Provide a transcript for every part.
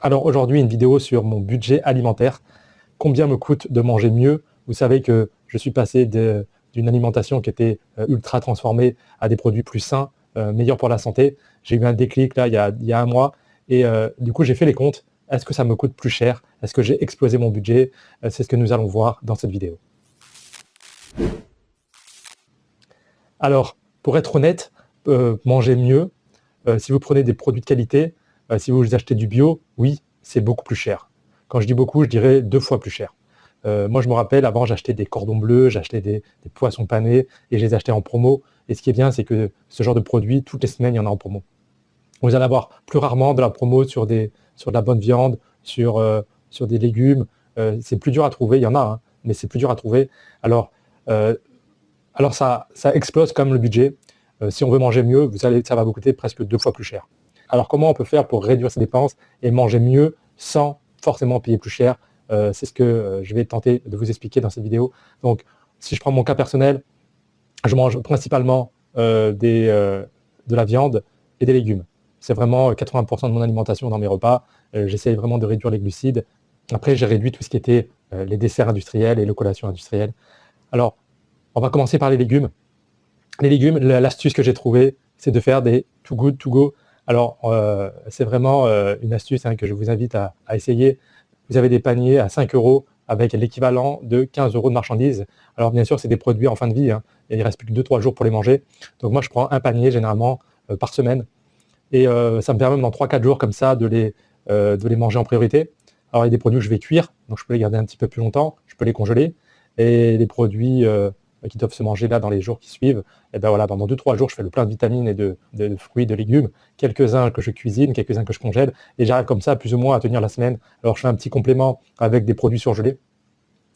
Alors aujourd'hui, une vidéo sur mon budget alimentaire. Combien me coûte de manger mieux? Vous savez que je suis passé d'une alimentation qui était ultra transformée à des produits plus sains, meilleurs pour la santé. J'ai eu un déclic là il y a un mois et du coup j'ai fait les comptes. Est-ce que ça me coûte plus cher? Est-ce que j'ai explosé mon budget? C'est ce que nous allons voir dans cette vidéo. Alors, pour être honnête, manger mieux, si vous prenez des produits de qualité, si vous achetez du bio, oui, c'est beaucoup plus cher. Quand je dis beaucoup, je dirais 2 fois plus cher. Moi, je me rappelle, avant, j'achetais des cordons bleus, j'achetais des poissons panés et je les achetais en promo. Et ce qui est bien, c'est que ce genre de produit, toutes les semaines, il y en a en promo. Vous allez avoir plus rarement de la promo sur de la bonne viande, sur des légumes. C'est plus dur à trouver, il y en a, hein, mais c'est plus dur à trouver. Alors ça explose quand même le budget. Si on veut manger mieux, ça va vous coûter presque 2 fois plus cher. Alors comment on peut faire pour réduire ses dépenses et manger mieux sans forcément payer plus cher? C'est ce que je vais tenter de vous expliquer dans cette vidéo. Donc si je prends mon cas personnel, je mange principalement de la viande et des légumes. C'est vraiment 80% de mon alimentation dans mes repas. J'essaye vraiment de réduire les glucides. Après, j'ai réduit tout ce qui était les desserts industriels et les collations industrielles. Alors, on va commencer par les légumes. Les légumes, l'astuce que j'ai trouvée, c'est de faire des too good to go. Alors, c'est vraiment une astuce que je vous invite à essayer. Vous avez des paniers à 5 € avec l'équivalent de 15 € de marchandises. Alors, bien sûr, c'est des produits en fin de vie, hein, et il ne reste plus que 2-3 jours pour les manger. Donc, moi, je prends un panier généralement par semaine. Et ça me permet dans 3-4 jours comme ça de les manger en priorité. Alors, il y a des produits que je vais cuire, donc je peux les garder un petit peu plus longtemps, je peux les congeler. Et les produits qui doivent se manger là dans les jours qui suivent, et ben voilà, pendant 2-3 jours, je fais le plein de vitamines et de fruits, de légumes, quelques-uns que je cuisine, quelques-uns que je congèle, et j'arrive comme ça plus ou moins à tenir la semaine. Alors je fais un petit complément avec des produits surgelés.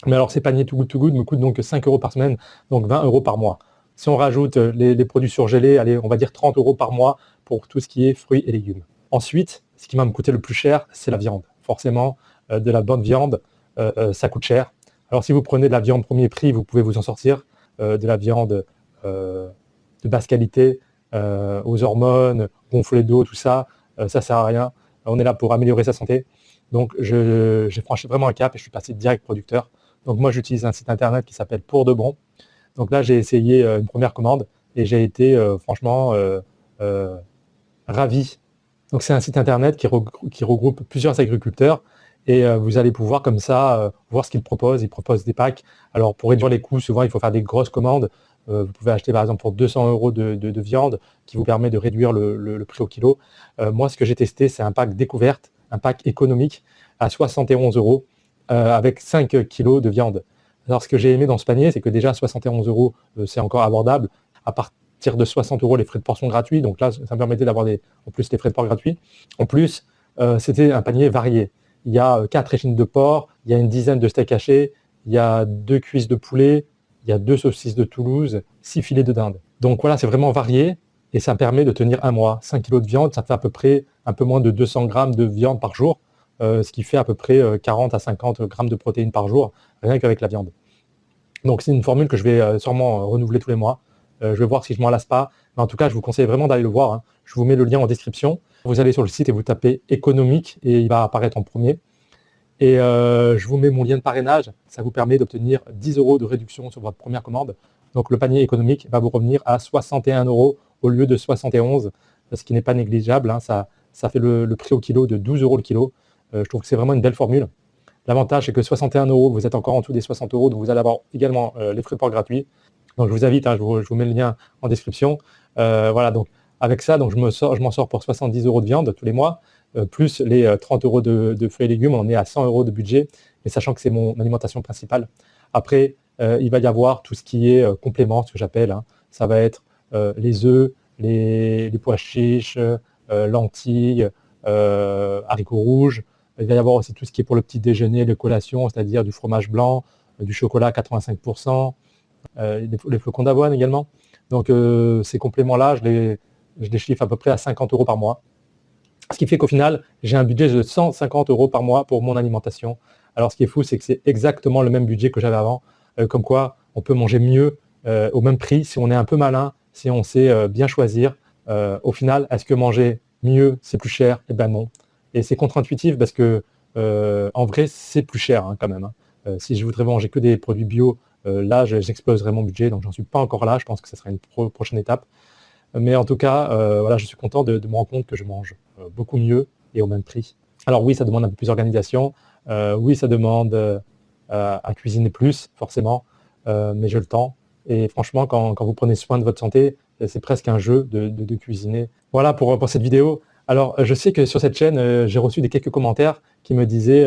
Mais alors ces paniers Too Good me coûtent donc 5 € par semaine, donc 20 € par mois. Si on rajoute les produits surgelés, allez, on va dire 30 € par mois pour tout ce qui est fruits et légumes. Ensuite, ce qui va me coûter le plus cher, c'est la viande. Forcément, de la bonne viande, ça coûte cher. Alors si vous prenez de la viande premier prix, vous pouvez vous en sortir. De la viande de basse qualité, aux hormones, gonflée d'eau, tout ça, ça sert à rien. On est là pour améliorer sa santé. Donc j'ai franchi vraiment un cap et je suis passé direct producteur. Donc moi j'utilise un site internet qui s'appelle Pour de Bon. Donc là j'ai essayé une première commande et j'ai été franchement ravi. Donc c'est un site internet qui regroupe plusieurs agriculteurs et vous allez pouvoir comme ça voir ce qu'ils proposent. Ils proposent des packs. Alors pour réduire les coûts, souvent il faut faire des grosses commandes. Vous pouvez acheter par exemple pour 200 € de viande qui vous permet de réduire le prix au kilo. Moi ce que j'ai testé, c'est un pack découverte, un pack économique à 71 € avec 5 kilos de viande. Alors ce que j'ai aimé dans ce panier, c'est que déjà 71 € c'est encore abordable. À partir de 60 € les frais de portion gratuits, donc là ça me permettait d'avoir en plus les frais de port gratuits. En plus, c'était un panier varié. Il y a 4 échines de porc, il y a une dizaine de steaks hachés, il y a 2 cuisses de poulet, il y a 2 saucisses de Toulouse, 6 filets de dinde. Donc voilà, c'est vraiment varié et ça permet de tenir un mois. 5 kilos de viande, ça fait à peu près un peu moins de 200 grammes de viande par jour, ce qui fait à peu près 40 à 50 grammes de protéines par jour, rien qu'avec la viande. Donc c'est une formule que je vais sûrement renouveler tous les mois. Je vais voir si je m'en lasse pas. Mais en tout cas, je vous conseille vraiment d'aller le voir, hein. Je vous mets le lien en description. Vous allez sur le site et vous tapez économique et il va apparaître en premier. Et je vous mets mon lien de parrainage. Ça vous permet d'obtenir 10 € de réduction sur votre première commande. Donc le panier économique va vous revenir à 61 € au lieu de 71, ce qui n'est pas négligeable, hein. Ça fait le prix au kilo de 12 € le kilo. Je trouve que c'est vraiment une belle formule. L'avantage, c'est que 61 €, vous êtes encore en dessous des 60 €, donc vous allez avoir également les frais de port gratuits. Donc je vous invite, hein, je vous mets le lien en description. Voilà, donc avec ça, donc je m'en sors pour 70 € de viande tous les mois, plus les 30 € de fruits et légumes. On est à 100 € de budget, mais sachant que c'est mon alimentation principale. Après, il va y avoir tout ce qui est complément, ce que j'appelle, hein. Ça va être les œufs, les pois chiches, lentilles, haricots rouges. Il va y avoir aussi tout ce qui est pour le petit déjeuner, les collations, c'est-à-dire du fromage blanc, du chocolat à 85%, les flocons d'avoine également. Donc ces compléments-là, je les chiffre à peu près à 50 € par mois. Ce qui fait qu'au final, j'ai un budget de 150 € par mois pour mon alimentation. Alors ce qui est fou, c'est que c'est exactement le même budget que j'avais avant. Comme quoi, on peut manger mieux au même prix si on est un peu malin, si on sait bien choisir. Au final, est-ce que manger mieux, c'est plus cher? Eh ben non. Et c'est contre-intuitif parce que en vrai, c'est plus cher hein, quand même. Hein. Si je voudrais manger que des produits bio, là, j'exploserais mon budget, donc j'en suis pas encore là. Je pense que ça sera une prochaine étape. Mais en tout cas, voilà, je suis content de me rendre compte que je mange beaucoup mieux et au même prix. Alors oui, ça demande un peu plus d'organisation. Oui, ça demande à cuisiner plus, forcément, mais j'ai le temps. Et franchement, quand vous prenez soin de votre santé, c'est presque un jeu de cuisiner. Voilà pour cette vidéo. Alors, je sais que sur cette chaîne, j'ai reçu quelques commentaires qui me disaient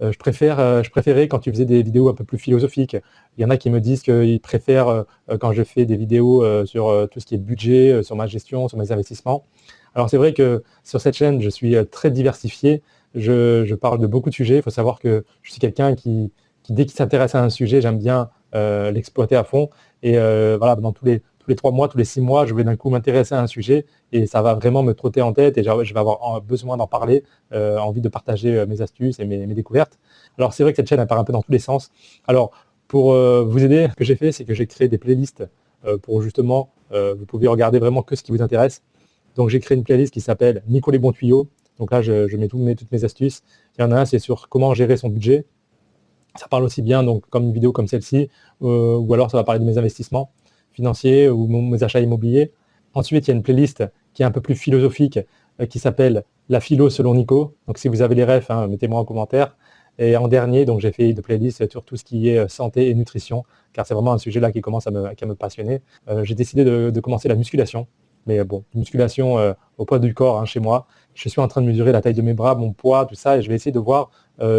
je préférais quand tu faisais des vidéos un peu plus philosophiques. Il y en a qui me disent qu'ils préfèrent quand je fais des vidéos sur tout ce qui est budget, sur ma gestion, sur mes investissements. Alors, c'est vrai que sur cette chaîne, je suis très diversifié. Je parle de beaucoup de sujets. Il faut savoir que je suis quelqu'un qui dès qu'il s'intéresse à un sujet, j'aime bien l'exploiter à fond. Et voilà, dans tous les 3 mois, tous les 6 mois, je vais d'un coup m'intéresser à un sujet et ça va vraiment me trotter en tête et je vais avoir besoin d'en parler, envie de partager mes astuces et mes découvertes. Alors c'est vrai que cette chaîne elle part un peu dans tous les sens. Alors pour vous aider, ce que j'ai fait, c'est que j'ai créé des playlists pour justement, vous pouvez regarder vraiment que ce qui vous intéresse. Donc j'ai créé une playlist qui s'appelle Nico les bons tuyaux. Donc là, je mets toutes mes astuces. Il y en a un, c'est sur comment gérer son budget. Ça parle aussi bien, donc, comme une vidéo comme celle-ci, ou alors ça va parler de mes investissements financiers ou mes achats immobiliers. Ensuite, il y a une playlist qui est un peu plus philosophique, qui s'appelle La philo selon Nico. Donc si vous avez les refs, hein, mettez-moi en commentaire. Et en dernier, donc j'ai fait une playlist sur tout ce qui est santé et nutrition, car c'est vraiment un sujet là qui commence à me passionner. J'ai décidé de commencer la musculation. Mais bon, musculation au poids du corps hein, chez moi. Je suis en train de mesurer la taille de mes bras, mon poids, tout ça, et je vais essayer de voir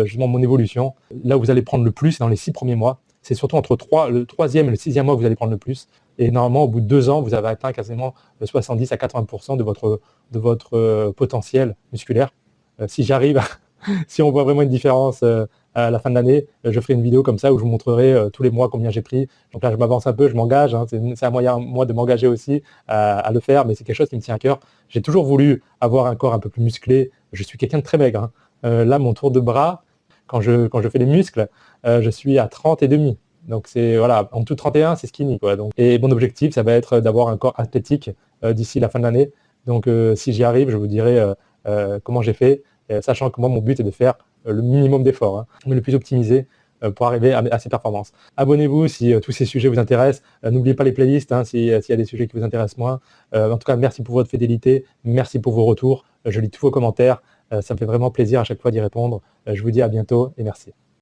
justement mon évolution. Là où vous allez prendre le plus, dans les 6 premiers mois, c'est surtout entre le 3e et le 6e mois que vous allez prendre le plus. Et normalement, au bout de 2 ans, vous avez atteint quasiment 70 à 80% de votre potentiel musculaire. Si j'arrive, si on voit vraiment une différence à la fin de l'année, je ferai une vidéo comme ça où je vous montrerai tous les mois combien j'ai pris. Donc là, je m'avance un peu, je m'engage. Hein, c'est un moyen, moi, de m'engager aussi à le faire, mais c'est quelque chose qui me tient à cœur. J'ai toujours voulu avoir un corps un peu plus musclé. Je suis quelqu'un de très maigre. Hein. Là, mon tour de bras, quand je fais les muscles, je suis à 30 et demi. Donc c'est voilà, en dessous de 31, c'est skinny quoi. Donc, et mon objectif, ça va être d'avoir un corps athlétique d'ici la fin de l'année. Donc si j'y arrive, je vous dirai comment j'ai fait, sachant que moi mon but est de faire le minimum d'efforts, hein, mais le plus optimisé pour arriver à ces performances. Abonnez-vous si tous ces sujets vous intéressent. N'oubliez pas les playlists hein, s'il y a des sujets qui vous intéressent moins. En tout cas, merci pour votre fidélité, merci pour vos retours. Je lis tous vos commentaires. Ça me fait vraiment plaisir à chaque fois d'y répondre. Je vous dis à bientôt et merci.